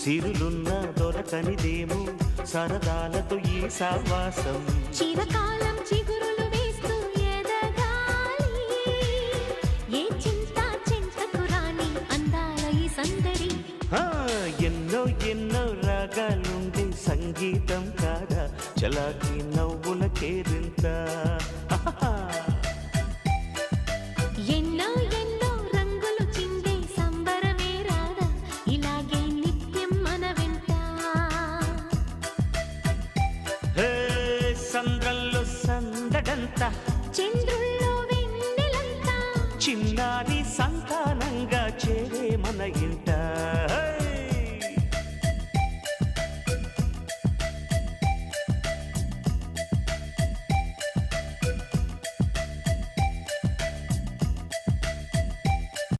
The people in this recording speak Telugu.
సిరులున్న దొరకనిదేమో సరదాలతో ఈ సావాసం చిరకాలం చిగురులు వేస్తూ ఎదగాలి ఏ చింత చింతకు రాని అందాల ఈ సందడి ఎన్నో ఎన్నో రాగాలుండే సంగీతం కాదా చలాకి నవ్వుల కేరింత